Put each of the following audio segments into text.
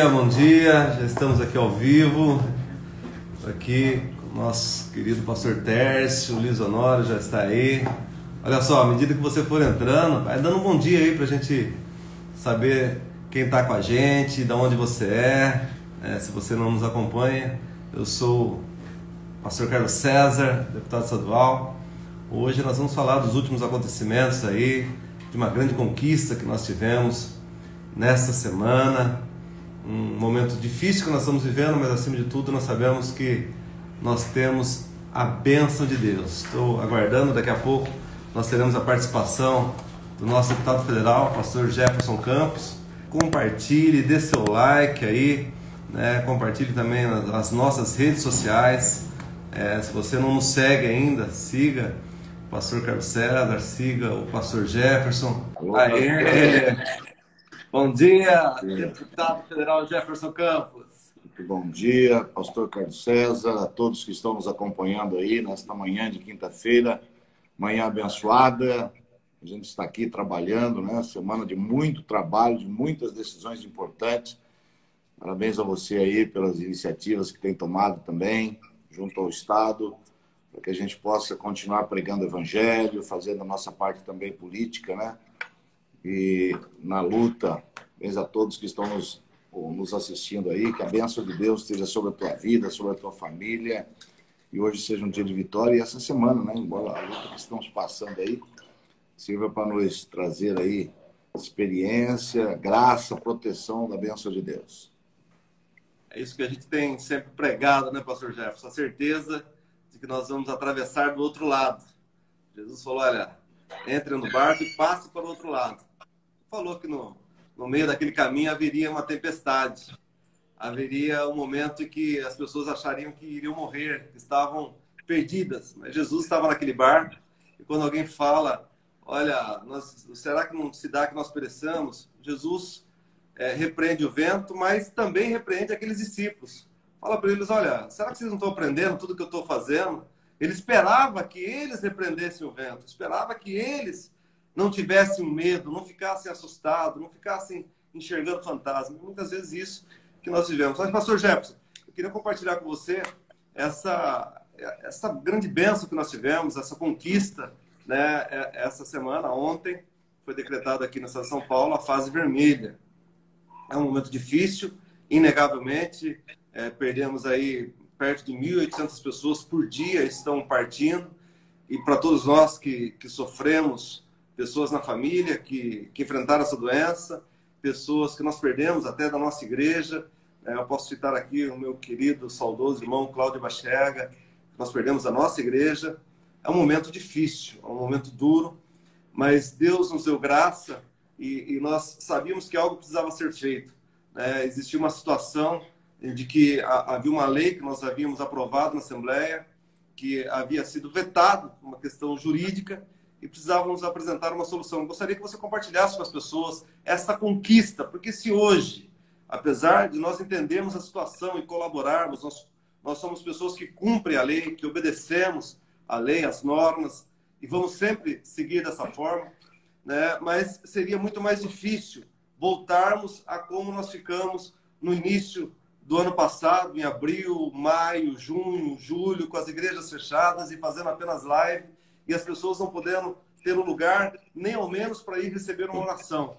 bom dia. Já estamos aqui ao vivo, aqui com o nosso querido pastor Tércio, o Luiz Honório já está aí. Olha só, à medida que você for entrando, vai dando um bom dia aí pra gente saber quem está com a gente, de onde você é. Se você não nos acompanha, eu sou o pastor Carlos César, deputado estadual. Hoje nós vamos falar dos últimos acontecimentos aí, de uma grande conquista que nós tivemos nesta semana. Um momento difícil que nós estamos vivendo, mas acima de tudo nós sabemos que nós temos a bênção de Deus. Estou aguardando, daqui a pouco nós teremos a participação do nosso deputado federal, pastor Jefferson Campos. Compartilhe, dê seu like aí, né? Compartilhe também nas nossas redes sociais. Se você não nos segue ainda, siga o pastor Carlos César, siga o pastor Jefferson. Aê! Bom dia, deputado federal Jefferson Campos. Muito bom dia, pastor Carlos César, a todos que estão nos acompanhando aí nesta manhã de quinta-feira, manhã abençoada. A gente está aqui trabalhando, né? Semana de muito trabalho, de muitas decisões importantes. Parabéns a você aí pelas iniciativas que tem tomado também, junto ao Estado, para que a gente possa continuar pregando o Evangelho, fazendo a nossa parte também política, né? E na luta, parabéns a todos que estão nos assistindo aí, que a bênção de Deus esteja sobre a tua vida, sobre a tua família, e hoje seja um dia de vitória. E essa semana, né, embora a luta que estamos passando aí, sirva para nos trazer aí experiência, graça, proteção da bênção de Deus. É isso que a gente tem sempre pregado, né, pastor Jefferson? A certeza de que nós vamos atravessar do outro lado. Jesus falou, olha, entre no barco e passe para o outro lado. Falou que no meio daquele caminho haveria uma tempestade. Haveria um momento em que as pessoas achariam que iriam morrer, que estavam perdidas. Mas Jesus estava naquele barco. E quando alguém fala, olha, será que não se dá que nós pereçamos? Jesus repreende o vento, mas também repreende aqueles discípulos. Fala para eles, olha, será que vocês não estão aprendendo tudo que eu estou fazendo? Ele esperava que eles repreendessem o vento. Esperava que eles não tivessem medo, não ficassem assustados, não ficassem enxergando fantasmas. Muitas vezes isso que nós vivemos. Mas, pastor Jefferson, eu queria compartilhar com você essa grande bênção que nós tivemos, essa conquista, né? Essa semana, ontem, foi decretada aqui na cidade de São Paulo a fase vermelha. É um momento difícil, inegavelmente. Perdemos aí perto de 1.800 pessoas por dia estão partindo. E para todos nós que sofremos, pessoas na família que enfrentaram essa doença, pessoas que nós perdemos até da nossa igreja. Eu posso citar aqui o meu querido, saudoso irmão Cláudio Bachega, nós perdemos a nossa igreja. É um momento difícil, é um momento duro, mas Deus nos deu graça e nós sabíamos que algo precisava ser feito. Existia uma situação de que havia uma lei que nós havíamos aprovado na Assembleia, que havia sido vetado, uma questão jurídica, e precisávamos apresentar uma solução. Eu gostaria que você compartilhasse com as pessoas essa conquista, porque se hoje, apesar de nós entendermos a situação e colaborarmos, nós somos pessoas que cumprem a lei, que obedecemos a lei, as normas, e vamos sempre seguir dessa forma, né? Mas seria muito mais difícil voltarmos a como nós ficamos no início do ano passado, em abril, maio, junho, julho, com as igrejas fechadas e fazendo apenas live, e as pessoas não podendo ter um lugar, nem ao menos para ir receber uma oração.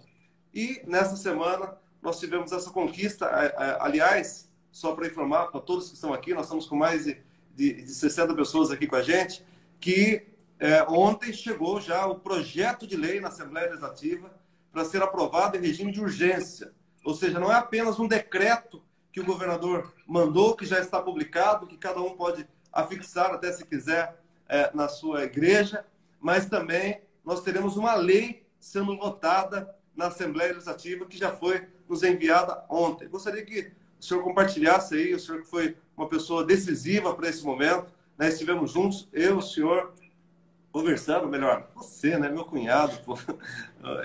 E nessa semana nós tivemos essa conquista. Aliás, só para informar para todos que estão aqui, nós estamos com mais de 60 pessoas aqui com a gente, que ontem chegou já o projeto de lei na Assembleia Legislativa para ser aprovado em regime de urgência. Ou seja, não é apenas um decreto que o governador mandou, que já está publicado, que cada um pode afixar até se quiser na sua igreja, mas também nós teremos uma lei sendo votada na Assembleia Legislativa que já foi nos enviada ontem. Gostaria que o senhor compartilhasse aí, o senhor que foi uma pessoa decisiva para esse momento, né? Estivemos juntos, eu, o senhor, conversando, melhor, você, né, meu cunhado, pô,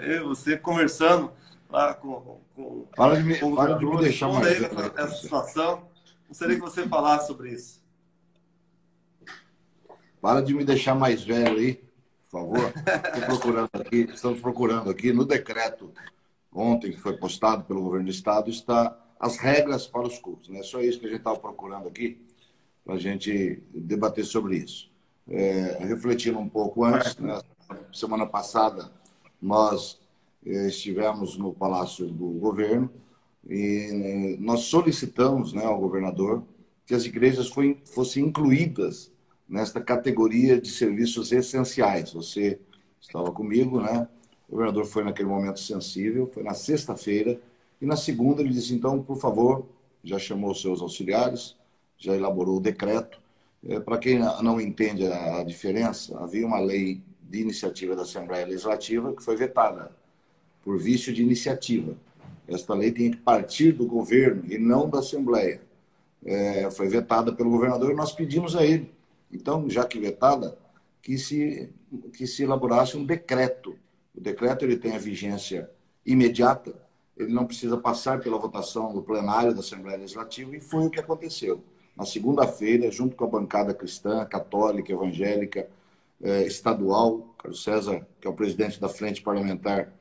eu e você conversando lá com Para de me deixar mais aí essa situação. Gostaria que você falasse sobre isso. Para de me deixar mais velho aí, por favor. Estamos procurando aqui no decreto ontem que foi postado pelo governo do estado, está as regras para os cultos. Né? Só isso que a gente estava procurando aqui, para a gente debater sobre isso. Refletindo um pouco antes, né? Semana passada nós estivemos no Palácio do Governo e nós solicitamos, né, ao governador que as igrejas fossem incluídas nesta categoria de serviços essenciais. Você estava comigo, né? O governador foi naquele momento sensível, foi na sexta-feira, e na segunda ele disse, então, por favor, já chamou os seus auxiliares, já elaborou o decreto. Para quem não entende a diferença, havia uma lei de iniciativa da Assembleia Legislativa que foi vetada por vício de iniciativa. Esta lei tem que partir do governo e não da Assembleia. Foi vetada pelo governador e nós pedimos a ele. Então, já que vetada, que se elaborasse um decreto. O decreto ele tem a vigência imediata, ele não precisa passar pela votação do plenário da Assembleia Legislativa, e foi o que aconteceu. Na segunda-feira, junto com a bancada cristã, católica, evangélica, estadual, Carlos César, que é o presidente da Frente Parlamentar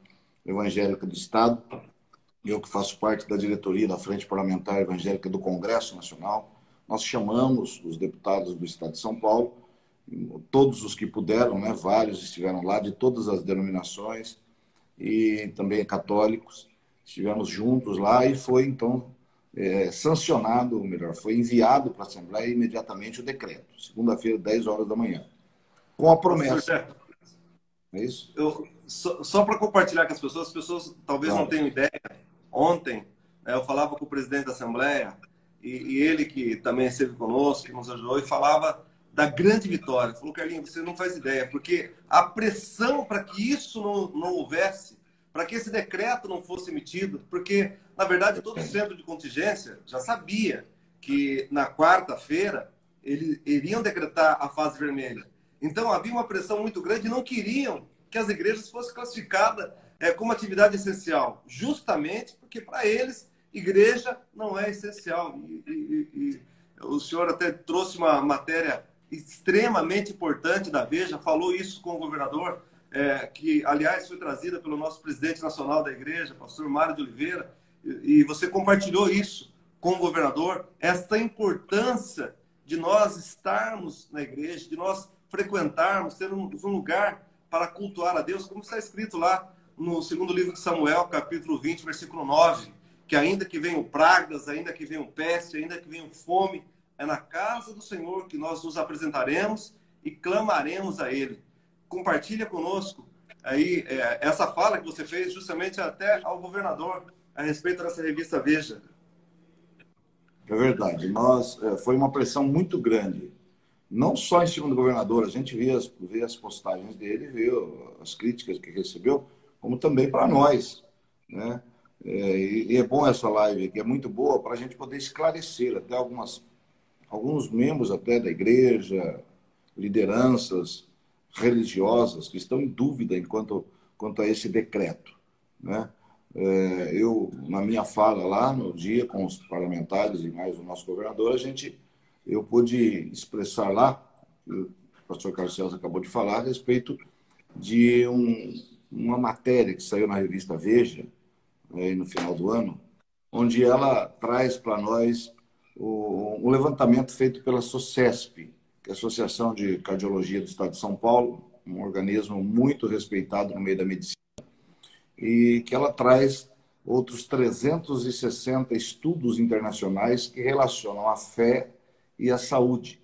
Evangélica do Estado, eu que faço parte da diretoria da Frente Parlamentar Evangélica do Congresso Nacional, nós chamamos os deputados do Estado de São Paulo, todos os que puderam, né, vários estiveram lá, de todas as denominações, e também católicos, estivemos juntos lá e foi, então, sancionado, ou melhor, foi enviado para a Assembleia imediatamente o decreto, segunda-feira, 10 horas da manhã, com a promessa. É isso? Só para compartilhar com as pessoas talvez não tenham ideia, ontem eu falava com o presidente da Assembleia, e ele que também esteve conosco, que nos ajudou, e falava da grande vitória. Falou, Carlinhos, você não faz ideia, porque a pressão para que isso não houvesse, para que esse decreto não fosse emitido, porque, na verdade, todo o centro de contingência já sabia que na quarta-feira eles iriam decretar a fase vermelha. Então, havia uma pressão muito grande e não queriam que as igrejas fossem classificadas como atividade essencial, justamente porque, para eles, igreja não é essencial. E o senhor até trouxe uma matéria extremamente importante da Veja, falou isso com o governador, que, aliás, foi trazida pelo nosso presidente nacional da igreja, pastor Mário de Oliveira, e você compartilhou isso com o governador, essa importância de nós estarmos na igreja, de nós frequentarmos, termos um lugar para cultuar a Deus, como está escrito lá no segundo livro de Samuel, capítulo 20, versículo 9, que ainda que venham pragas, ainda que venham peste, ainda que venham fome, é na casa do Senhor que nós nos apresentaremos e clamaremos a Ele. Compartilha conosco aí essa fala que você fez justamente até ao governador a respeito dessa revista Veja. É verdade. Foi uma pressão muito grande. Não só em cima do governador, a gente vê as postagens dele, vê as críticas que recebeu, como também para nós, né? E é bom essa live aqui, é muito boa para a gente poder esclarecer até alguns membros até da igreja, lideranças religiosas que estão em dúvida quanto a esse decreto, né? Eu, na minha fala lá no dia com os parlamentares e mais o nosso governador, eu pude expressar lá, o pastor Carlos César acabou de falar, a respeito de uma matéria que saiu na revista Veja, no final do ano, onde ela traz para nós um levantamento feito pela SOCESP, que é a Associação de Cardiologia do Estado de São Paulo, um organismo muito respeitado no meio da medicina, e que ela traz outros 360 estudos internacionais que relacionam a fé e a saúde.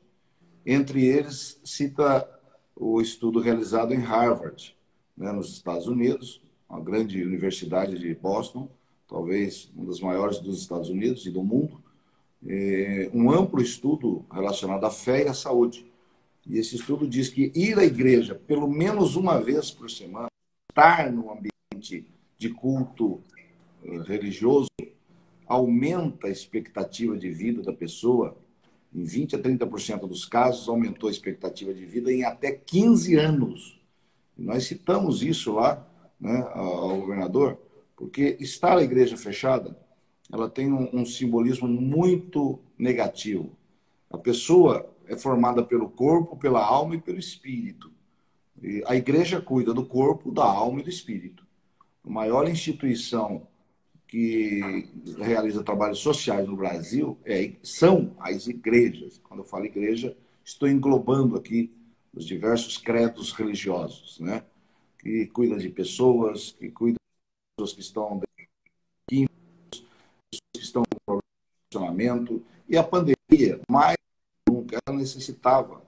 Entre eles, cita o estudo realizado em Harvard, né, nos Estados Unidos, uma grande universidade de Boston, talvez uma das maiores dos Estados Unidos e do mundo, um amplo estudo relacionado à fé e à saúde. E esse estudo diz que ir à igreja pelo menos uma vez por semana, estar no ambiente de culto religioso, aumenta a expectativa de vida da pessoa. Em 20% a 30% dos casos, aumentou a expectativa de vida em até 15 anos. E nós citamos isso lá, né, ao governador, porque estar a igreja fechada, ela tem um simbolismo muito negativo. A pessoa é formada pelo corpo, pela alma e pelo espírito. E a igreja cuida do corpo, da alma e do espírito. A maior instituição que realiza trabalhos sociais no Brasil são as igrejas. Quando eu falo igreja, estou englobando aqui os diversos credos religiosos, né? Que cuida de pessoas, que cuida de pessoas que estão com relacionamento. E a pandemia, mais nunca, ela necessitava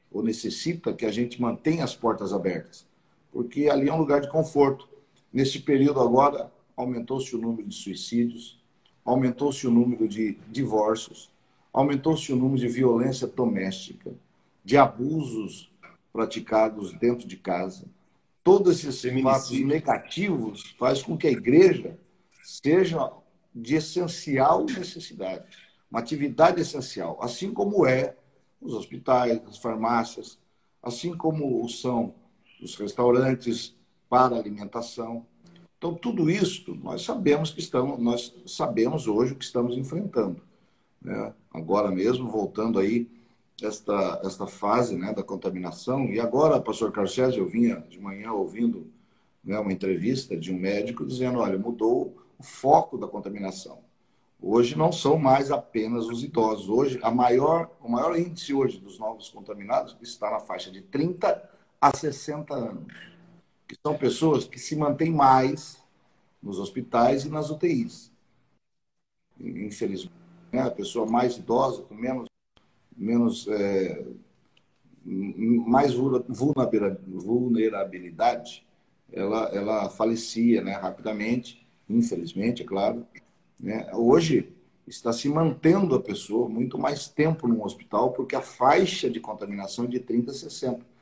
ou necessita que a gente mantenha as portas abertas, porque ali é um lugar de conforto. Neste período agora, aumentou-se o número de suicídios, aumentou-se o número de divórcios, aumentou-se o número de violência doméstica, de abusos praticados dentro de casa. Todos esses fatos negativos fazem com que a igreja seja de essencial necessidade, uma atividade essencial, assim como os hospitais, as farmácias, assim como são os restaurantes para alimentação. Então, tudo isso nós sabemos hoje o que estamos enfrentando, né? Agora mesmo, voltando aí esta fase, né, da contaminação. E agora, pastor Carlos César, eu vinha de manhã ouvindo, né, uma entrevista de um médico dizendo, olha, mudou o foco da contaminação. Hoje não são mais apenas os idosos. Hoje, o maior índice hoje dos novos contaminados está na faixa de 30 a 60 anos, que são pessoas que se mantêm mais nos hospitais e nas UTIs. Infelizmente, né, a pessoa mais idosa, com mais vulnerabilidade, ela falecia, né, rapidamente, infelizmente, é claro. Né? Hoje está se mantendo a pessoa muito mais tempo no hospital, porque a faixa de contaminação é de 30 a 60.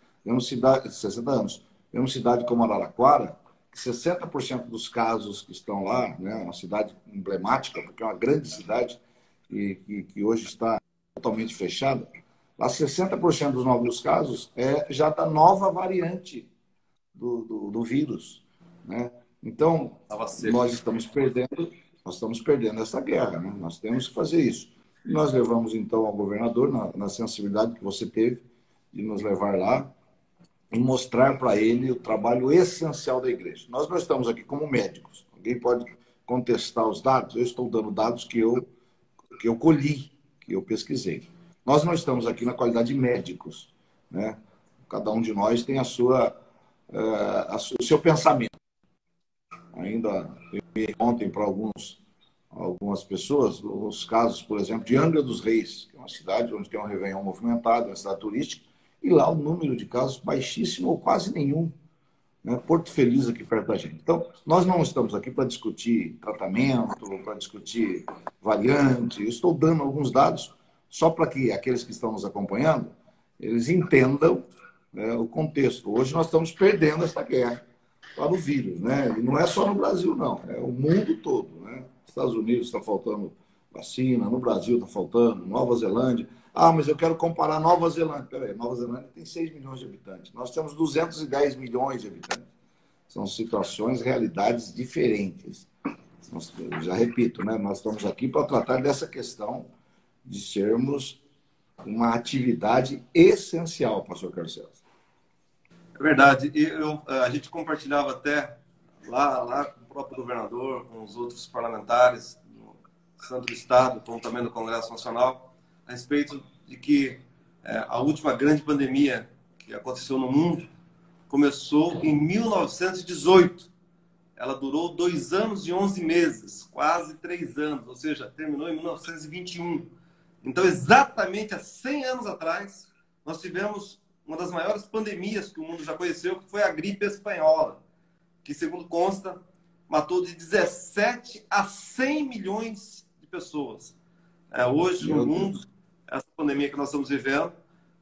60 anos. Em uma cidade como Araraquara, 60% dos casos que estão lá, né, uma cidade emblemática, porque é uma grande cidade e que hoje está totalmente fechada, lá 60% dos novos casos já da nova variante do vírus, né? Então, nós estamos perdendo essa guerra, né? Nós temos que fazer isso. Nós levamos, então, ao governador, na sensibilidade que você teve, de nos levar lá e mostrar para ele o trabalho essencial da igreja. Nós não estamos aqui como médicos. Alguém pode contestar os dados? Eu estou dando dados que eu colhi, que eu pesquisei. Nós não estamos aqui na qualidade de médicos, né? Cada um de nós tem o seu pensamento. Ainda ontem para algumas pessoas, os casos, por exemplo, de Angra dos Reis, que é uma cidade onde tem um Réveillon movimentado, uma cidade turística, e lá o número de casos baixíssimo ou quase nenhum, né? Porto Feliz aqui perto da gente. Então, nós não estamos aqui para discutir tratamento, para discutir variante. Eu estou dando alguns dados só para que aqueles que estão nos acompanhando, eles entendam, né, o contexto. Hoje nós estamos perdendo essa guerra para o vírus, né? E não é só no Brasil, não. É o mundo todo, né? Estados Unidos está faltando vacina, no Brasil está faltando, Nova Zelândia. Ah, mas eu quero comparar Nova Zelândia. Peraí, Nova Zelândia tem 6 milhões de habitantes. Nós temos 210 milhões de habitantes. São situações, realidades diferentes. Já repito, né? Nós estamos aqui para tratar dessa questão de sermos uma atividade essencial, pastor Carlos César. É verdade. E a gente compartilhava até lá com o próprio governador, com os outros parlamentares do Santo Estado, como também do Congresso Nacional, a respeito de que a última grande pandemia que aconteceu no mundo começou em 1918. Ela durou 2 anos e 11 meses, quase 3 anos, ou seja, terminou em 1921. Então, exatamente há 100 anos atrás, nós tivemos uma das maiores pandemias que o mundo já conheceu, que foi a gripe espanhola, que, segundo consta, matou de 17 a 100 milhões de pessoas. Hoje, no mundo, essa pandemia que nós estamos vivendo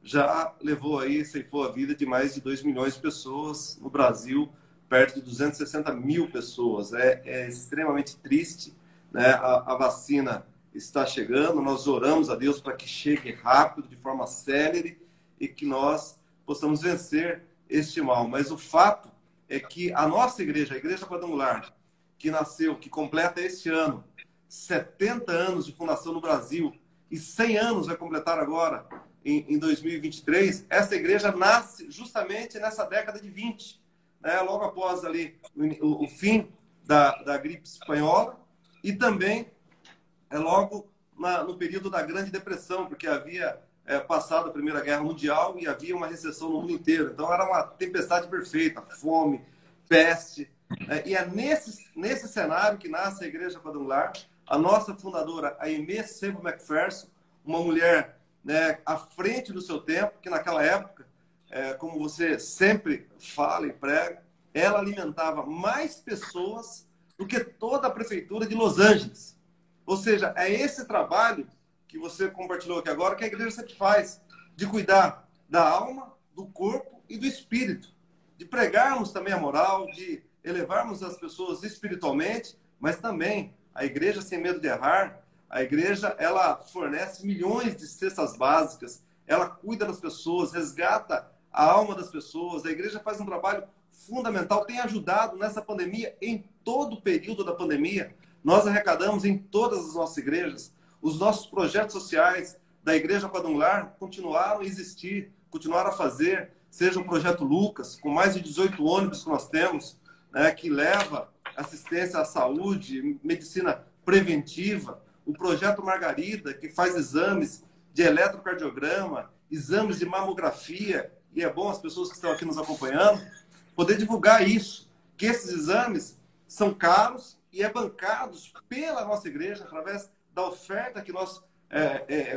já levou aí, ceifou a vida de mais de 2 milhões de pessoas. No Brasil, perto de 260 mil pessoas. É extremamente triste, né? A vacina está chegando, nós oramos a Deus para que chegue rápido, de forma célere, e que nós possamos vencer este mal. Mas o fato é que a nossa igreja, a Igreja Quadrangular, que nasceu, que completa este ano 70 anos de fundação no Brasil, e 100 anos vai completar agora, em 2023, essa igreja nasce justamente nessa década de 20, né? Logo após ali o fim da gripe espanhola, e também logo no período da Grande Depressão, porque havia passado a Primeira Guerra Mundial e havia uma recessão no mundo inteiro. Então era uma tempestade perfeita, fome, peste. E é nesse cenário que nasce a Igreja Quadrangular. A nossa fundadora, a Aimee Semple McPherson, uma mulher, né, à frente do seu tempo, que naquela época, como você sempre fala e prega, ela alimentava mais pessoas do que toda a prefeitura de Los Angeles. Ou seja, é esse trabalho que você compartilhou aqui agora que a igreja sempre faz, de cuidar da alma, do corpo e do espírito, de pregarmos também a moral, de elevarmos as pessoas espiritualmente, mas também a igreja, sem medo de errar, a igreja, ela fornece milhões de cestas básicas, ela cuida das pessoas, resgata a alma das pessoas, a igreja faz um trabalho fundamental, tem ajudado nessa pandemia, em todo o período da pandemia. Nós arrecadamos em todas as nossas igrejas. Os nossos projetos sociais da Igreja Quadrangular continuaram a existir, continuaram a fazer, seja o Projeto Lucas, com mais de 18 ônibus que nós temos, né, que leva assistência à saúde, medicina preventiva, o Projeto Margarida, que faz exames de eletrocardiograma, exames de mamografia, e é bom as pessoas que estão aqui nos acompanhando poder divulgar isso, que esses exames são caros e bancados pela nossa igreja, através da oferta que nós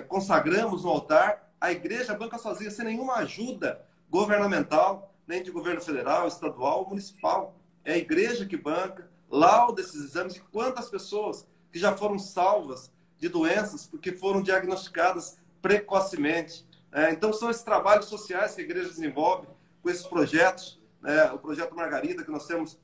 consagramos no altar. A igreja banca sozinha, sem nenhuma ajuda governamental, nem de governo federal, estadual ou municipal. É a igreja que banca, lauda esses exames, e quantas pessoas que já foram salvas de doenças porque foram diagnosticadas precocemente. Então, são esses trabalhos sociais que a igreja desenvolve com esses projetos, o Projeto Margarida, que nós temos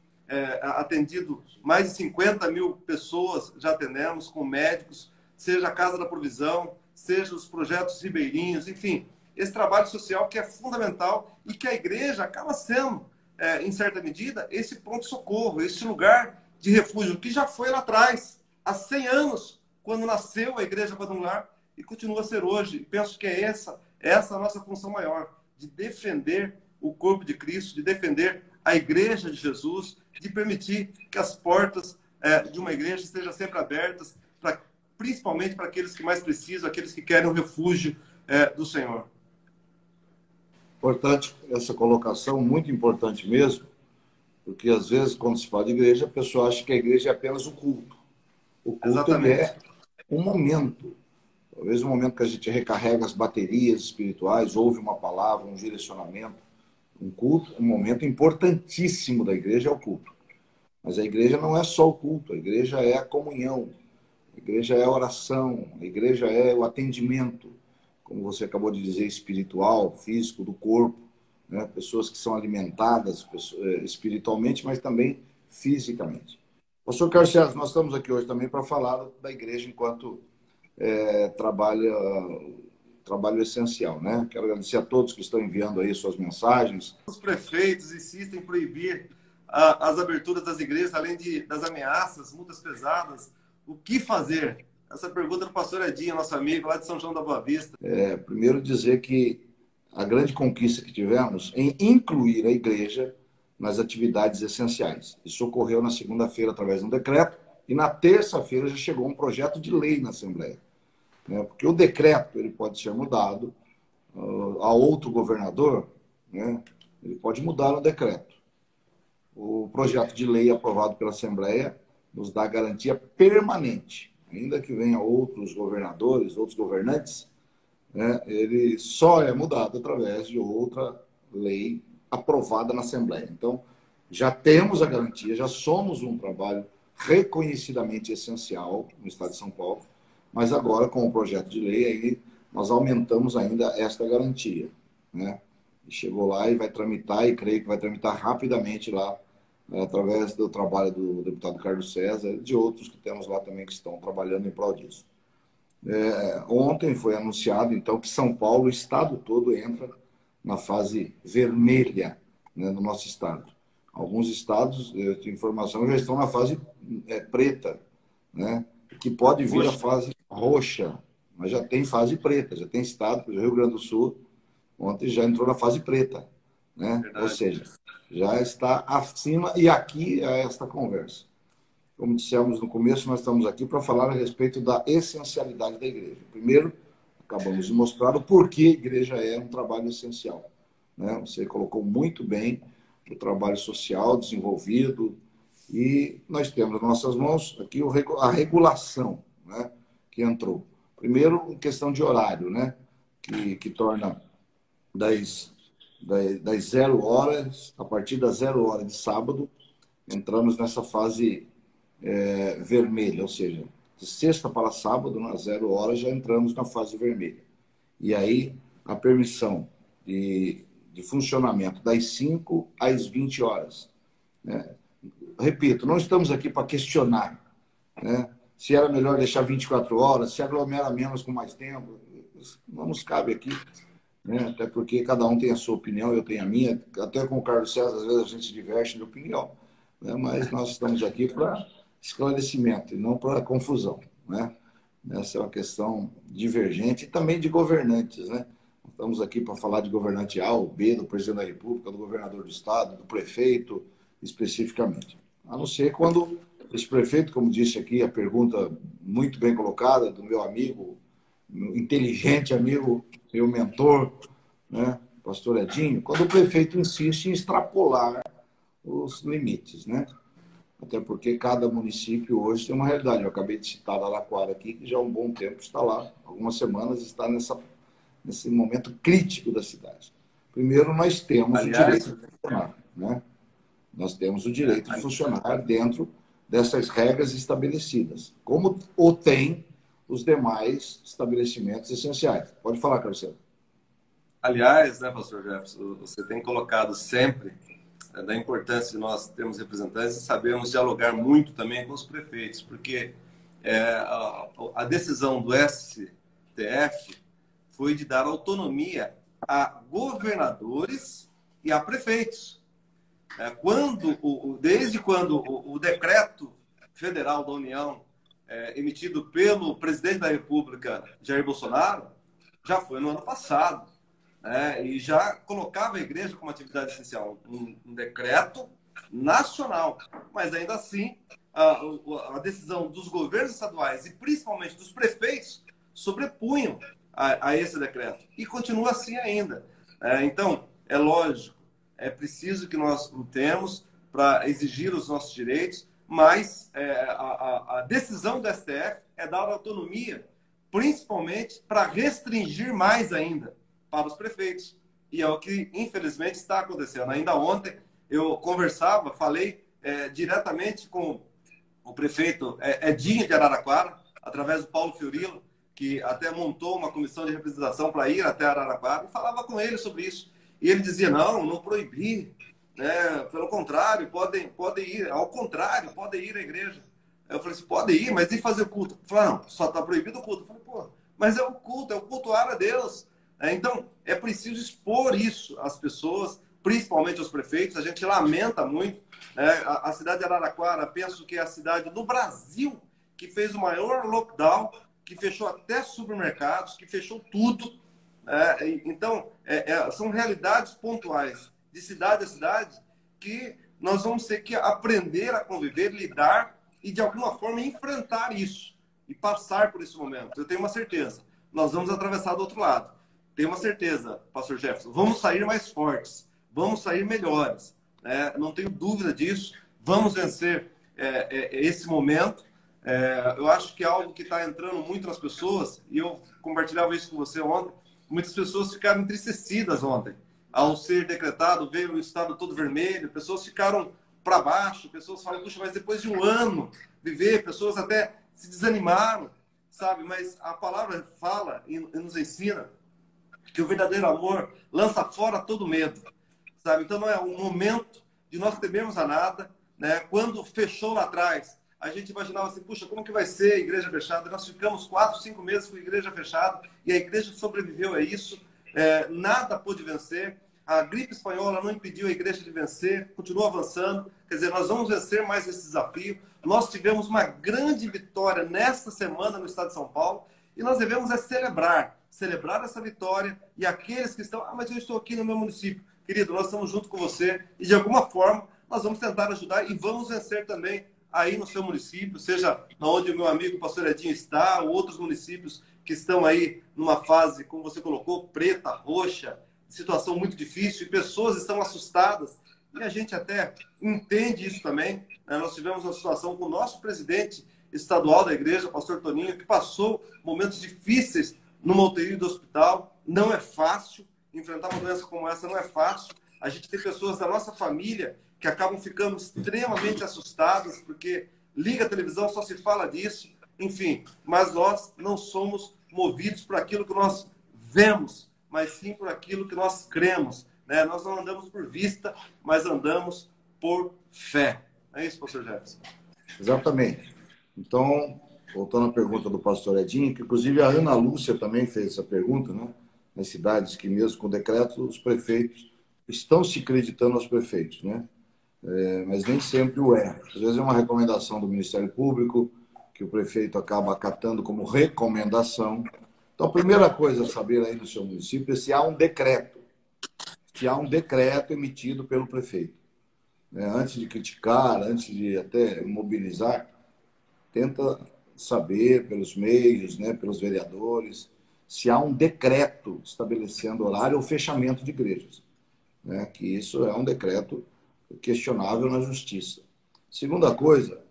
atendido mais de 50 mil pessoas, já atendemos, com médicos, seja a Casa da Provisão, seja os projetos ribeirinhos, enfim, esse trabalho social que é fundamental e que a igreja acaba sendo, em certa medida, esse pronto-socorro, esse lugar de refúgio, que já foi lá atrás, há 100 anos, quando nasceu a Igreja Quadrangular, e continua a ser hoje. E penso que é essa a nossa função maior, de defender o corpo de Cristo, de defender a Igreja de Jesus, de permitir que as portas de uma igreja estejam sempre abertas, principalmente para aqueles que mais precisam, aqueles que querem o refúgio do Senhor. Importante essa colocação, muito importante mesmo, porque às vezes, quando se fala de igreja, a pessoa acha que a igreja é apenas o culto. O culto é um momento, talvez um momento que a gente recarrega as baterias espirituais, ouve uma palavra, um direcionamento. Um culto, um momento importantíssimo da igreja é o culto. Mas a igreja não é só o culto, a igreja é a comunhão, a igreja é a oração, a igreja é o atendimento, como você acabou de dizer, espiritual, físico, do corpo, né? Pessoas que são alimentadas espiritualmente, mas também fisicamente. Pastor Carlos César, nós estamos aqui hoje também para falar da igreja enquanto trabalho essencial, né? Quero agradecer a todos que estão enviando aí suas mensagens. Os prefeitos insistem em proibir as aberturas das igrejas, além das ameaças, multas pesadas. O que fazer? Essa pergunta do pastor Edinho, nosso amigo lá de São João da Boa Vista. Primeiro dizer que a grande conquista que tivemos em incluir a igreja nas atividades essenciais. Isso ocorreu na segunda-feira através de um decreto e na terça-feira já chegou um projeto de lei na Assembleia. Porque o decreto ele pode ser mudado a outro governador, né? Ele pode mudar o decreto. O projeto de lei aprovado pela Assembleia nos dá garantia permanente. Ainda que venha outros governadores, outros governantes, né? Ele só é mudado através de outra lei aprovada na Assembleia. Então, já temos a garantia, já somos um trabalho reconhecidamente essencial no Estado de São Paulo, mas agora, com o projeto de lei, aí, nós aumentamos ainda esta garantia, né? E chegou lá e vai tramitar, e creio que vai tramitar rapidamente lá, através do trabalho do deputado Carlos César e de outros que temos lá também que estão trabalhando em prol disso. Ontem foi anunciado, então, que São Paulo, o estado todo, entra na fase vermelha, né, no nosso estado. Alguns estados, eu tenho informação, já estão na fase preta, né? Que pode vir a fase roxa, mas já tem fase preta, já tem estado, por exemplo, Rio Grande do Sul, ontem já entrou na fase preta, né? Ou seja, já está acima, e aqui é esta conversa. como dissemos no começo, nós estamos aqui para falar a respeito da essencialidade da igreja. Primeiro, acabamos de mostrar o porquê a igreja é um trabalho essencial, né? Você colocou muito bem o trabalho social desenvolvido e nós temos nas nossas mãos aqui a regulação, né, que entrou. Primeiro, questão de horário, né, que torna das 0 horas, a partir das 0 horas de sábado, entramos nessa fase vermelha, ou seja, de sexta para sábado, às 0 horas, já entramos na fase vermelha. E aí, a permissão de funcionamento das 5 às 20 horas. Né? Repito, não estamos aqui para questionar, né, se era melhor deixar 24 horas, se aglomera menos com mais tempo. Não nos cabe aqui, né? Até porque cada um tem a sua opinião, eu tenho a minha. Até com o Carlos César, às vezes a gente se diverte de opinião, né? Mas nós estamos aqui para esclarecimento e não para confusão, né? Essa é uma questão divergente e também de governantes, né? Estamos aqui para falar de governante A ou B, do presidente da República, do governador do estado, do prefeito, especificamente. A não ser quando esse prefeito, como disse aqui, a pergunta muito bem colocada do meu amigo, meu inteligente amigo, meu mentor, né, pastor Edinho, quando o prefeito insiste em extrapolar os limites, né? Até porque cada município hoje tem uma realidade. Eu acabei de citar Araraquara aqui, que já há um bom tempo está lá, algumas semanas está nesse momento crítico da cidade. Primeiro, nós temos o direito de funcionar, né? Nós temos o direito de funcionar dentro dessas regras estabelecidas, como o tem os demais estabelecimentos essenciais. Pode falar, Carlos. Aliás, né, pastor Jefferson, você tem colocado sempre da importância de nós termos representantes e sabermos dialogar muito também com os prefeitos, porque a decisão do STF foi de dar autonomia a governadores e a prefeitos. Desde quando o decreto federal da União, emitido pelo presidente da República, Jair Bolsonaro, já foi no ano passado, e já colocava a igreja como atividade essencial, um decreto nacional. Mas ainda assim, a decisão dos governos estaduais e principalmente dos prefeitos sobrepunham a esse decreto. E continua assim ainda. Então, é lógico, é preciso que nós lutemos para exigir os nossos direitos, mas a decisão do STF é dar autonomia, principalmente para restringir mais ainda para os prefeitos. E é o que, infelizmente, está acontecendo. Ainda ontem, eu falei diretamente com o prefeito Edinho de Araraquara, através do Paulo Fiorilo, que até montou uma comissão de representação para ir até Araraquara, e falava com ele sobre isso. E ele dizia, não proibir, né? Pelo contrário, podem ir, ao contrário, podem ir à igreja. Eu falei assim, pode ir, mas e fazer o culto? Ele falou, não, só está proibido o culto. Eu falei, pô, mas é o cultuar a Deus. Então, é preciso expor isso às pessoas, principalmente aos prefeitos. A gente lamenta muito. A cidade de Araraquara, penso que é a cidade do Brasil que fez o maior lockdown, que fechou até supermercados, que fechou tudo. Então, são realidades pontuais de cidade a cidade que nós vamos ter que aprender a conviver, lidar e, de alguma forma, enfrentar isso e passar por esse momento. Eu tenho uma certeza. Nós vamos atravessar do outro lado. Tenho uma certeza, pastor Jefferson. Vamos sair mais fortes. Vamos sair melhores. Não tenho dúvida disso. Vamos vencer esse momento. Eu acho que é algo que está entrando muito nas pessoas, e eu compartilhava isso com você ontem. Muitas pessoas ficaram entristecidas ontem. Ao ser decretado, veio o estado todo vermelho, pessoas ficaram para baixo, pessoas falam, puxa, mas depois de um ano viver, pessoas até se desanimaram, sabe? Mas a palavra fala e nos ensina que o verdadeiro amor lança fora todo medo, sabe? Então não é um momento de nós temermos a nada, né? Quando fechou lá atrás, a gente imaginava assim, puxa, como que vai ser a igreja fechada? Nós ficamos 4, 5 meses com a igreja fechada e a igreja sobreviveu a isso. Nada pôde vencer. A gripe espanhola não impediu a igreja de vencer, continua avançando. Quer dizer, nós vamos vencer mais esse desafio. Nós tivemos uma grande vitória nesta semana no estado de São Paulo e nós devemos celebrar essa vitória. E aqueles que estão, mas eu estou aqui no meu município. Querido, nós estamos junto com você e de alguma forma nós vamos tentar ajudar e vamos vencer também aí no seu município, seja onde o meu amigo o pastor Edinho está, ou outros municípios que estão aí numa fase, como você colocou, preta, roxa, situação muito difícil, e pessoas estão assustadas. E a gente até entende isso também. Né? Nós tivemos uma situação com o nosso presidente estadual da igreja, pastor Toninho, que passou momentos difíceis numa UTI do hospital. Não é fácil, enfrentar uma doença como essa não é fácil. A gente tem pessoas da nossa família que acabam ficando extremamente assustadas, porque liga a televisão, só se fala disso. Enfim, mas nós não somos movidos por aquilo que nós vemos, mas sim por aquilo que nós cremos. Né? Nós não andamos por vista, mas andamos por fé. É isso, pastor Jefferson? Exatamente. Então, voltando à pergunta do pastor Edinho, que inclusive a Ana Lúcia também fez essa pergunta, né? Nas cidades que mesmo com decreto, os prefeitos estão se acreditando aos prefeitos, né? Mas nem sempre o é. Às vezes é uma recomendação do Ministério Público, que o prefeito acaba acatando como recomendação. Então, a primeira coisa a saber aí no seu município é se há um decreto. Se há um decreto emitido pelo prefeito. Antes de criticar, antes de até mobilizar, tenta saber pelos meios, né, pelos vereadores, se há um decreto estabelecendo horário ou fechamento de igrejas. Né, que isso é um decreto questionável na justiça. Segunda coisa,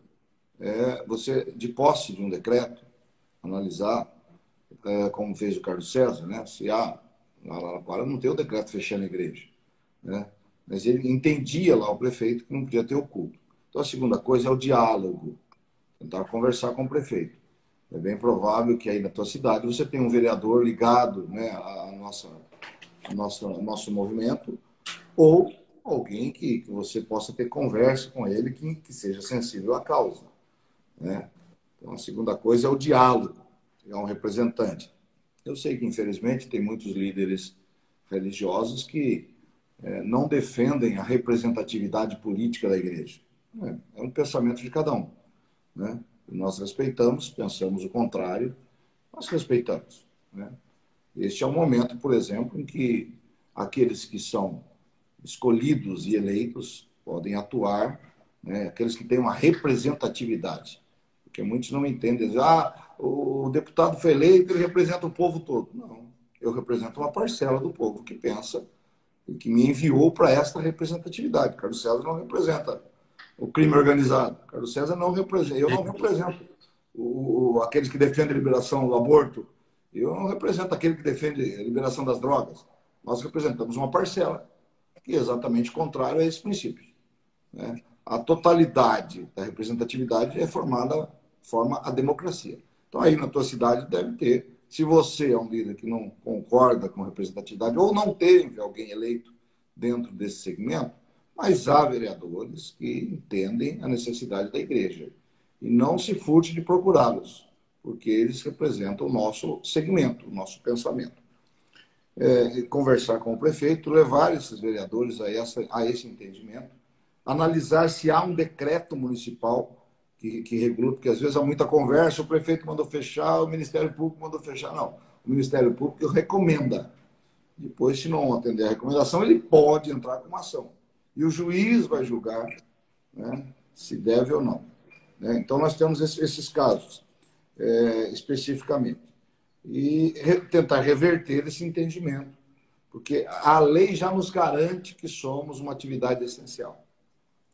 você, de posse de um decreto, analisar, como fez o Carlos César, né, se há, agora não tem o decreto fechando a igreja, né, mas ele entendia lá, o prefeito, que não podia ter o culto. Então, a segunda coisa é o diálogo, tentar conversar com o prefeito. É bem provável que aí na tua cidade você tenha um vereador ligado, né, ao nosso movimento, ou alguém que você possa ter conversa com ele que seja sensível à causa. Né? Então, a segunda coisa é o diálogo, é um representante. Eu sei que, infelizmente, tem muitos líderes religiosos que não defendem a representatividade política da igreja. É um pensamento de cada um. Né? Nós respeitamos, pensamos o contrário, nós respeitamos. Né? Este é um momento, por exemplo, em que aqueles que são escolhidos e eleitos podem atuar, né? Aqueles que têm uma representatividade. Porque muitos não entendem, o deputado foi eleito, ele representa o povo todo. Não, eu represento uma parcela do povo que pensa e que me enviou para esta representatividade. Carlos César não representa o crime organizado. Carlos César não representa. Eu não represento aqueles que defendem a liberação do aborto. Eu não represento aquele que defende a liberação das drogas. Nós representamos uma parcela que é exatamente contrário a esses princípios. Né? A totalidade da representatividade forma a democracia. Então, aí na tua cidade deve ter. Se você é um líder que não concorda com representatividade ou não teve alguém eleito dentro desse segmento, mas há vereadores que entendem a necessidade da igreja. E não se furte de procurá-los, porque eles representam o nosso segmento, o nosso pensamento. Conversar com o prefeito, levar esses vereadores a esse entendimento, analisar se há um decreto municipal que regula, porque às vezes há muita conversa, o prefeito mandou fechar, o Ministério Público mandou fechar. Não, o Ministério Público recomenda. Depois, se não atender a recomendação, ele pode entrar com uma ação. E o juiz vai julgar, né, se deve ou não. Né? Então, nós temos esses casos, especificamente. E tentar reverter esse entendimento, porque a lei já nos garante que somos uma atividade essencial.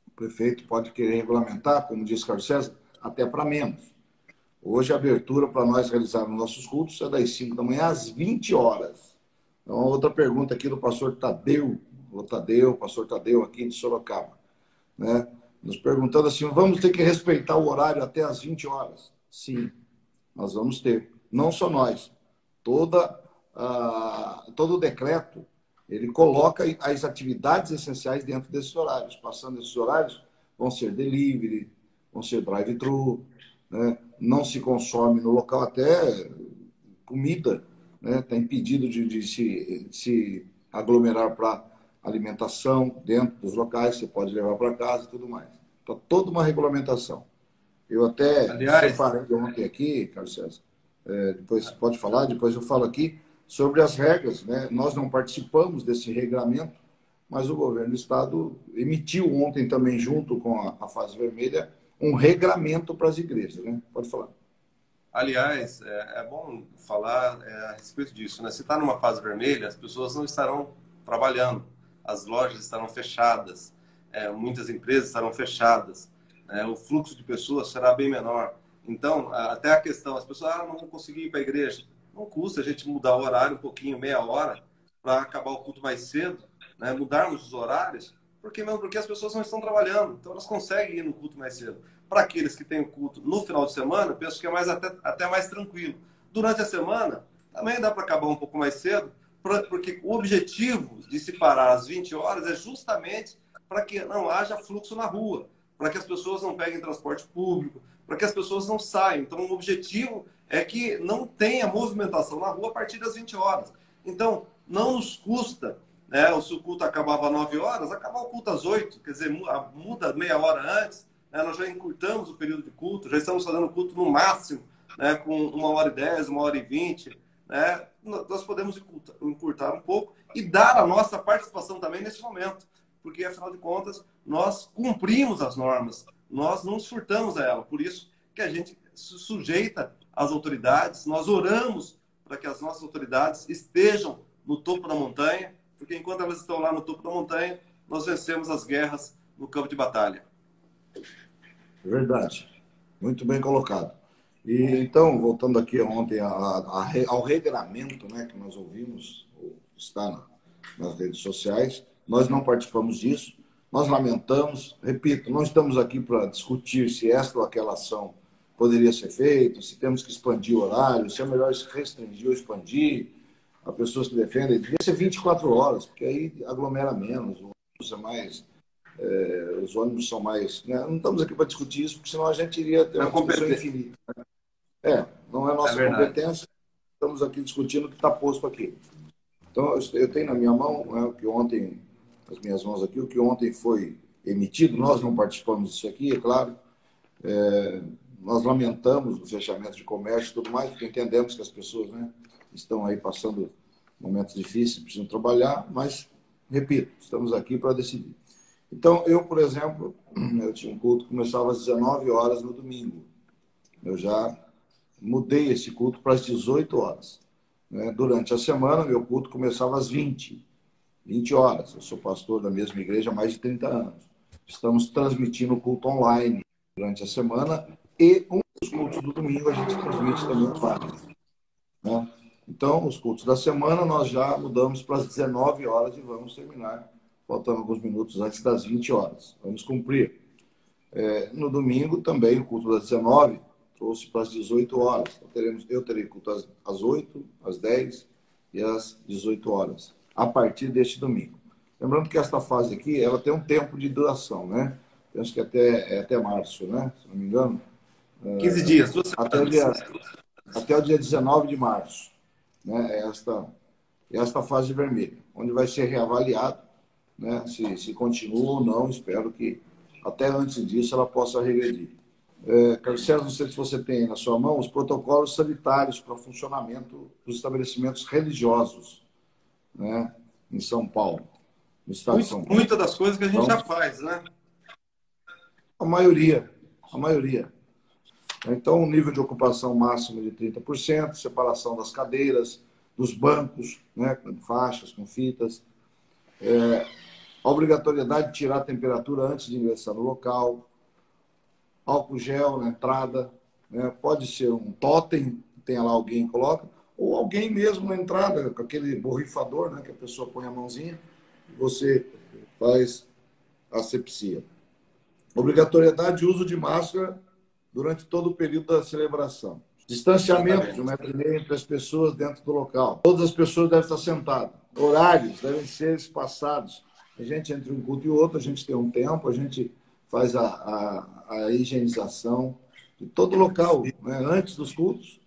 O prefeito pode querer regulamentar, como disse Carlos César, até para menos. Hoje, a abertura para nós realizarmos nossos cultos é das 5 da manhã às 20 horas. Então, outra pergunta aqui do pastor Tadeu, pastor Tadeu aqui de Sorocaba, né? Nos perguntando assim, vamos ter que respeitar o horário até às 20 horas? Sim, nós vamos ter. Não só nós. Todo o decreto, ele coloca as atividades essenciais dentro desses horários. Passando esses horários, vão ser delivery, vão ser drive-thru, né? Não se consome no local até comida, né? Está impedido de se aglomerar para alimentação dentro dos locais, você pode levar para casa e tudo mais. Então, toda uma regulamentação. Eu até separei ontem aqui, Carlos César, depois você pode falar, depois eu falo aqui, sobre as regras. Né? Nós não participamos desse regramento, mas o governo do Estado emitiu ontem também, junto com a fase vermelha, um regramento para as igrejas, né? Pode falar. Aliás, é bom falar a respeito disso, né? Se está numa fase vermelha, as pessoas não estarão trabalhando, as lojas estarão fechadas, muitas empresas estarão fechadas, né? O fluxo de pessoas será bem menor. Então, até a questão, as pessoas não vão conseguir ir para a igreja. Não custa a gente mudar o horário um pouquinho, meia hora, para acabar o culto mais cedo, né? Mudarmos os horários, porque as pessoas não estão trabalhando, então elas conseguem ir no culto mais cedo. Para aqueles que têm o culto no final de semana, eu penso que é até mais tranquilo. Durante a semana, também dá para acabar um pouco mais cedo, porque o objetivo de se parar às 20 horas é justamente para que não haja fluxo na rua, para que as pessoas não peguem transporte público, para que as pessoas não saiam. Então, o objetivo é que não tenha movimentação na rua a partir das 20 horas. Então, não nos custa, né? Se o culto acabava às 9 horas, acabar o culto às 8, quer dizer, muda meia hora antes, né? Nós já encurtamos o período de culto, já estamos fazendo culto no máximo, né? Com 1h10, 1h20, né? Nós podemos encurtar um pouco e dar a nossa participação também nesse momento, porque, afinal de contas, nós cumprimos as normas, nós não nos furtamos a ela, por isso que a gente se sujeita às autoridades, nós oramos para que as nossas autoridades estejam no topo da montanha, porque enquanto elas estão lá no topo da montanha, nós vencemos as guerras no campo de batalha. Verdade. Muito bem colocado. E então, voltando aqui ontem ao regramento, né, que nós ouvimos, está nas redes sociais, nós não participamos disso, nós lamentamos, repito, não estamos aqui para discutir se esta ou aquela ação poderia ser feita, se temos que expandir o horário, se é melhor se restringir ou expandir. Há pessoas que defendem, devia ser 24 horas, porque aí aglomera menos, os ônibus são mais... Né? Não estamos aqui para discutir isso, porque senão a gente iria ter uma discussão infinita. Não é nossa competência, estamos aqui discutindo o que está posto aqui. Então, eu tenho na minha mão, né, o que ontem, nas minhas mãos aqui, o que ontem foi emitido, nós não participamos disso aqui, é claro, nós lamentamos o fechamento de comércio e tudo mais, porque entendemos que as pessoas, né, estão aí passando momentos difíceis, precisam trabalhar, mas, repito, estamos aqui para decidir. Então, eu, por exemplo, eu tinha um culto que começava às 19 horas no domingo. Eu já mudei esse culto para as 18 horas. Né? Durante a semana, meu culto começava às 20 horas. Eu sou pastor da mesma igreja há mais de 30 anos. Estamos transmitindo o culto online durante a semana e um dos cultos do domingo a gente transmite também online. Né? Então, os cultos da semana nós já mudamos para as 19 horas e vamos terminar, faltando alguns minutos antes das 20 horas. Vamos cumprir. No domingo também, o culto das 19 trouxe para as 18 horas. Então, eu terei culto às 8, às 10 e às 18 horas, a partir deste domingo. Lembrando que esta fase aqui, ela tem um tempo de duração, né? Penso que até março, né? Se não me engano. 15 dias, até o dia 19 de março. Né? Esta fase vermelha, onde vai ser reavaliado, né? Se continua ou não. Espero que até antes disso ela possa regredir. Carlos César, não sei se você tem na sua mão os protocolos sanitários para funcionamento dos estabelecimentos religiosos, né? Em São Paulo, no estado de São Paulo. Muitas das coisas que a gente já faz, né? A maioria. Então, um nível de ocupação máximo de 30%, separação das cadeiras, dos bancos, né, com faixas, com fitas, a obrigatoriedade de tirar a temperatura antes de ingressar no local, álcool gel na entrada, né, pode ser um totem, tem lá alguém que coloca, ou alguém mesmo na entrada, com aquele borrifador, né, que a pessoa põe a mãozinha, e você faz asepsia. Obrigatoriedade de uso de máscara durante todo o período da celebração. Distanciamento de 1,5 m entre as pessoas dentro do local. Todas as pessoas devem estar sentadas. Horários devem ser espaçados. A gente, entre um culto e outro, a gente tem um tempo, a gente faz a higienização de todo o local, né? Antes dos cultos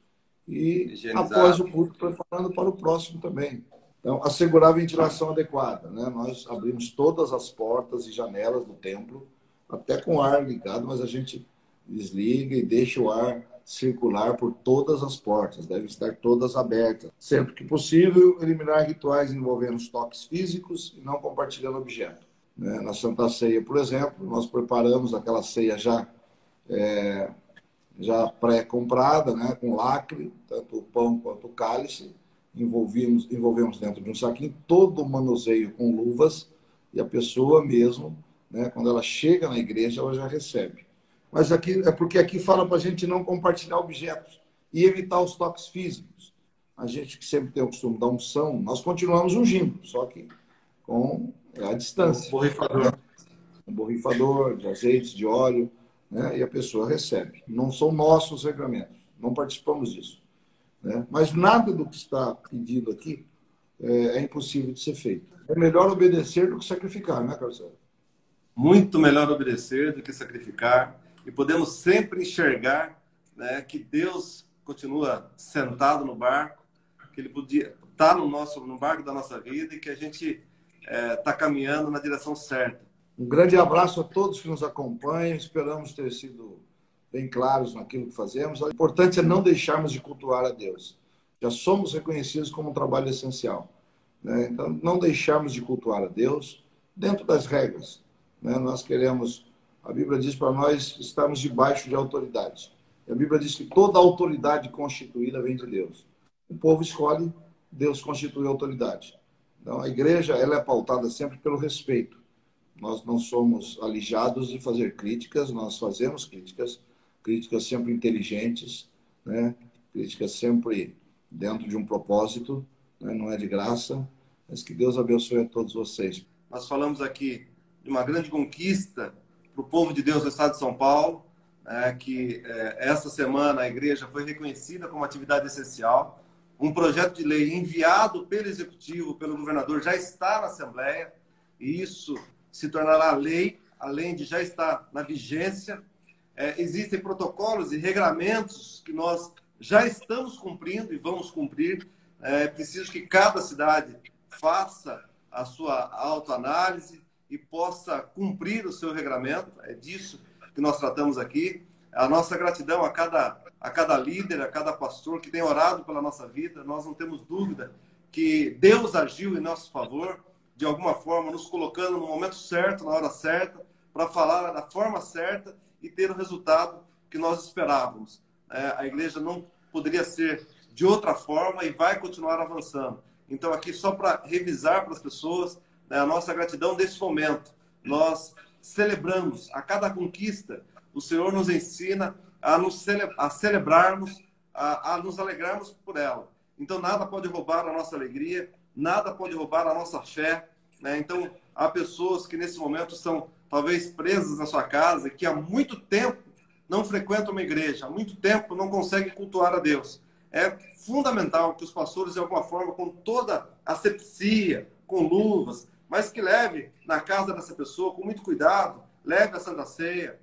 e após o culto, preparando para o próximo também. Então, assegurar a ventilação adequada, né? Nós abrimos todas as portas e janelas do templo, até com o ar ligado, mas a gente desliga e deixa o ar circular por todas as portas, devem estar todas abertas. Sempre que possível, eliminar rituais envolvendo os toques físicos e não compartilhando objeto. Na Santa Ceia, por exemplo, nós preparamos aquela ceia já já pré-comprada, né, com lacre, tanto o pão quanto o cálice. Envolvemos dentro de um saquinho, todo o manuseio com luvas, e a pessoa mesmo, né, quando ela chega na igreja, ela já recebe. Mas aqui é porque aqui fala para a gente não compartilhar objetos e evitar os toques físicos. A gente que sempre tem o costume da unção, nós continuamos ungindo, só que com a distância. Borrifador. Um borrifador de azeite, de óleo, né, e a pessoa recebe. Não são nossos sacramentos, não participamos disso. Né? Mas nada do que está pedido aqui é impossível de ser feito. É melhor obedecer do que sacrificar, né, Carlos? Muito melhor obedecer do que sacrificar. E podemos sempre enxergar, né, que Deus continua sentado no barco, que Ele podia estar no barco da nossa vida e que a gente está caminhando na direção certa. Um grande abraço a todos que nos acompanham. Esperamos ter sido bem claros naquilo que fazemos. O importante é não deixarmos de cultuar a Deus. Já somos reconhecidos como um trabalho essencial, né? Então, não deixarmos de cultuar a Deus dentro das regras, né? Nós queremos, a Bíblia diz para nós, estamos debaixo de autoridade. A Bíblia diz que toda autoridade constituída vem de Deus. O povo escolhe, Deus constitui a autoridade. Então, a igreja ela é pautada sempre pelo respeito. Nós não somos alijados de fazer críticas, nós fazemos críticas sempre inteligentes, né? Críticas sempre dentro de um propósito, né? Não é de graça, mas que Deus abençoe a todos vocês. Nós falamos aqui de uma grande conquista para o povo de Deus do estado de São Paulo, que essa semana a igreja foi reconhecida como atividade essencial. Um projeto de lei enviado pelo Executivo, pelo governador, já está na Assembleia, e isso se tornará lei, além de já estar na vigência. Existem protocolos e regramentos que nós já estamos cumprindo e vamos cumprir. É preciso que cada cidade faça a sua autoanálise e possa cumprir o seu regramento. É disso que nós tratamos aqui. A nossa gratidão a cada líder, a cada pastor que tem orado pela nossa vida. Nós não temos dúvida que Deus agiu em nosso favor, de alguma forma, nos colocando no momento certo, na hora certa, para falar da forma certa e ter o resultado que nós esperávamos. A igreja não poderia ser de outra forma e vai continuar avançando. Então, aqui, só para revisar para as pessoas, a nossa gratidão desse momento. Nós celebramos a cada conquista, o Senhor nos ensina a celebrarmos, a nos alegrarmos por ela. Então, nada pode roubar a nossa alegria, nada pode roubar a nossa fé, né? Então, há pessoas que nesse momento estão talvez presas na sua casa e que há muito tempo não frequentam uma igreja, há muito tempo não conseguem cultuar a Deus. É fundamental que os pastores, de alguma forma, com toda asepsia, com luvas, mas que leve na casa dessa pessoa com muito cuidado, leve a Santa Ceia,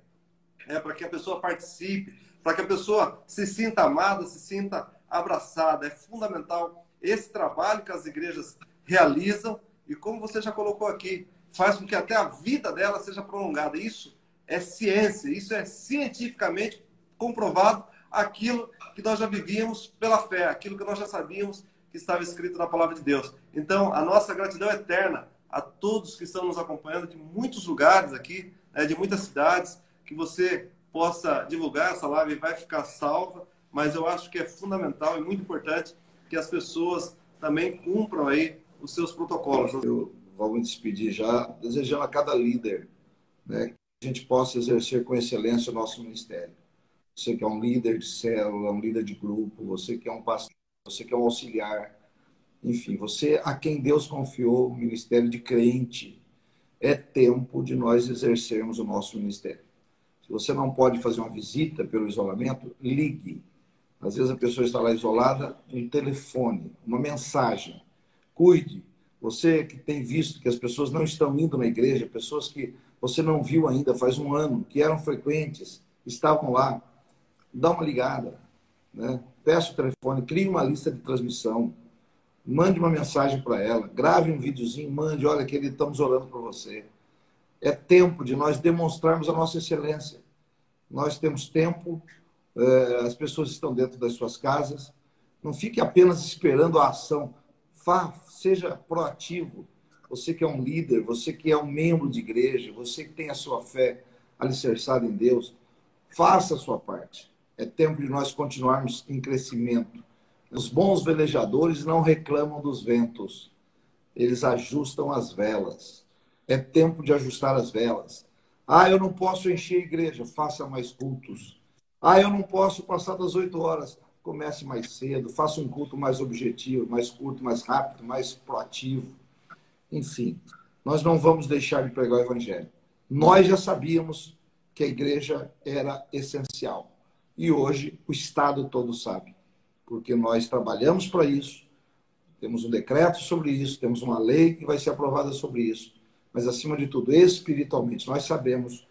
para que a pessoa participe, para que a pessoa se sinta amada, se sinta abraçada. É fundamental esse trabalho que as igrejas realizam e, como você já colocou aqui, faz com que até a vida dela seja prolongada. Isso é ciência, isso é cientificamente comprovado, aquilo que nós já vivíamos pela fé, aquilo que nós já sabíamos que estava escrito na palavra de Deus. Então, a nossa gratidão eterna a todos que estão nos acompanhando de muitos lugares aqui, de muitas cidades, que você possa divulgar essa live e vai ficar salva, mas eu acho que é fundamental e muito importante que as pessoas também cumpram aí os seus protocolos. Eu vou me despedir já, desejando a cada líder, né, que a gente possa exercer com excelência o nosso ministério. Você que é um líder de célula, um líder de grupo, você que é um pastor, você que é um auxiliar, enfim, você a quem Deus confiou o ministério de crente, é tempo de nós exercermos o nosso ministério. Se você não pode fazer uma visita pelo isolamento, ligue. Às vezes a pessoa está lá isolada, um telefone, uma mensagem. Cuide. Você que tem visto que as pessoas não estão indo na igreja, pessoas que você não viu ainda faz um ano, que eram frequentes, estavam lá, dá uma ligada, né? Peça o telefone, crie uma lista de transmissão, mande uma mensagem para ela, grave um videozinho, mande, olha, querido, estamos orando por você. É tempo de nós demonstrarmos a nossa excelência. Nós temos tempo, as pessoas estão dentro das suas casas. Não fique apenas esperando a ação. Seja proativo. Você que é um líder, você que é um membro de igreja, você que tem a sua fé alicerçada em Deus, Faça a sua parte. É tempo de nós continuarmos em crescimento. Os bons velejadores não reclamam dos ventos. Eles ajustam as velas. É tempo de ajustar as velas. Ah, eu não posso encher a igreja. Faça mais cultos. Ah, eu não posso passar das 8 horas. Comece mais cedo. Faça um culto mais objetivo, mais curto, mais rápido, mais proativo. Enfim, nós não vamos deixar de pregar o evangelho. Nós já sabíamos que a igreja era essencial. E hoje o Estado todo sabe. Porque nós trabalhamos para isso. Temos um decreto sobre isso, temos uma lei que vai ser aprovada sobre isso. Mas, acima de tudo, espiritualmente, nós sabemos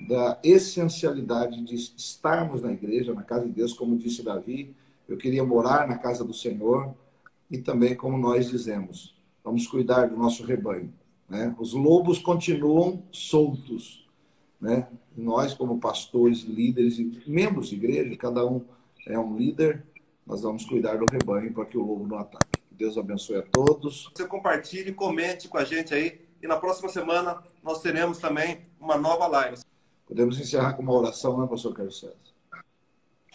da essencialidade de estarmos na igreja, na casa de Deus, como disse Davi, eu queria morar na casa do Senhor, e também, como nós dizemos, vamos cuidar do nosso rebanho, né? Os lobos continuam soltos, né? Nós, como pastores, líderes e membros de igreja, cada um é um líder, nós vamos cuidar do rebanho para que o lobo não ataque. Deus abençoe a todos. Você compartilhe, comente com a gente aí. E na próxima semana nós teremos também uma nova live. Podemos encerrar com uma oração, né, pastor Carlos César?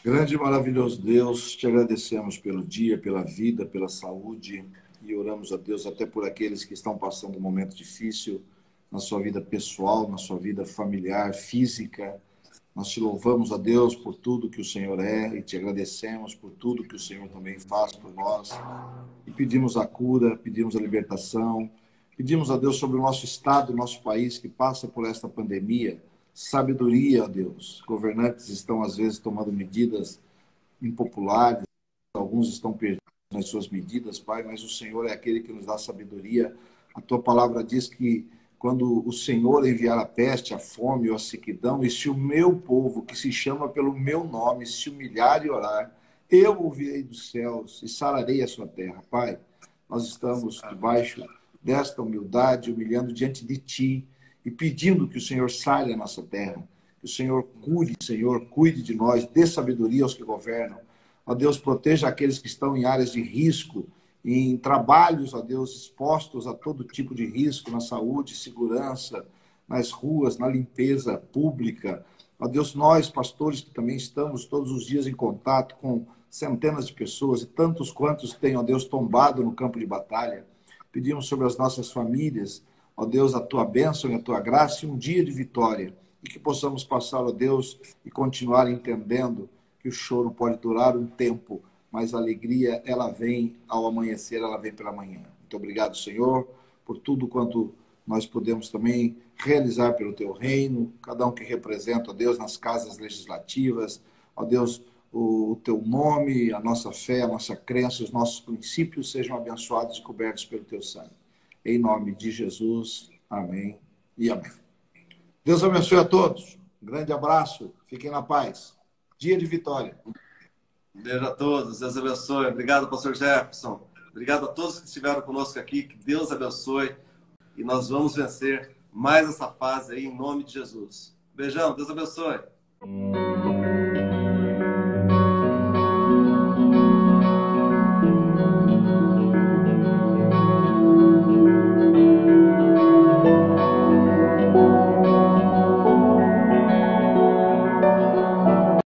Grande e maravilhoso Deus, te agradecemos pelo dia, pela vida, pela saúde. E oramos a Deus até por aqueles que estão passando um momento difícil na sua vida pessoal, na sua vida familiar, física. Nós te louvamos a Deus por tudo que o Senhor é e te agradecemos por tudo que o Senhor também faz por nós. E pedimos a cura, pedimos a libertação, pedimos a Deus sobre o nosso estado, o nosso país que passa por esta pandemia. Sabedoria, ó Deus. Governantes estão, às vezes, tomando medidas impopulares, alguns estão perdidos nas suas medidas, Pai, mas o Senhor é aquele que nos dá sabedoria. A tua palavra diz que quando o Senhor enviar a peste, a fome ou a sequidão, e se o meu povo, que se chama pelo meu nome, se humilhar e orar, eu ouvirei dos céus e sararei a sua terra. Pai, nós estamos debaixo desta humildade, humilhando diante de Ti e pedindo que o Senhor sare a nossa terra, que o Senhor cuide de nós, dê sabedoria aos que governam. Ó Deus, proteja aqueles que estão em áreas de risco, em trabalhos, ó Deus, expostos a todo tipo de risco, na saúde, segurança, nas ruas, na limpeza pública. Ó Deus, nós, pastores, que também estamos todos os dias em contato com centenas de pessoas, e tantos quantos têm, ó Deus, tombado no campo de batalha, pedimos sobre as nossas famílias, ó Deus, a Tua bênção e a Tua graça e um dia de vitória, e que possamos passar, ó Deus, e continuar entendendo que o choro pode durar um tempo, mas a alegria, ela vem ao amanhecer, ela vem pela manhã. Muito obrigado, Senhor, por tudo quanto nós podemos também realizar pelo Teu reino, cada um que representa, ó Deus, nas casas legislativas, ó Deus, o Teu nome, a nossa fé, a nossa crença, os nossos princípios sejam abençoados e cobertos pelo Teu sangue. Em nome de Jesus, amém e amém. Deus abençoe a todos. Um grande abraço, fiquem na paz. Dia de vitória. Beijo a todos, Deus abençoe. Obrigado, pastor Jefferson. Obrigado a todos que estiveram conosco aqui, que Deus abençoe. E nós vamos vencer mais essa fase aí, em nome de Jesus. Beijão, Deus abençoe.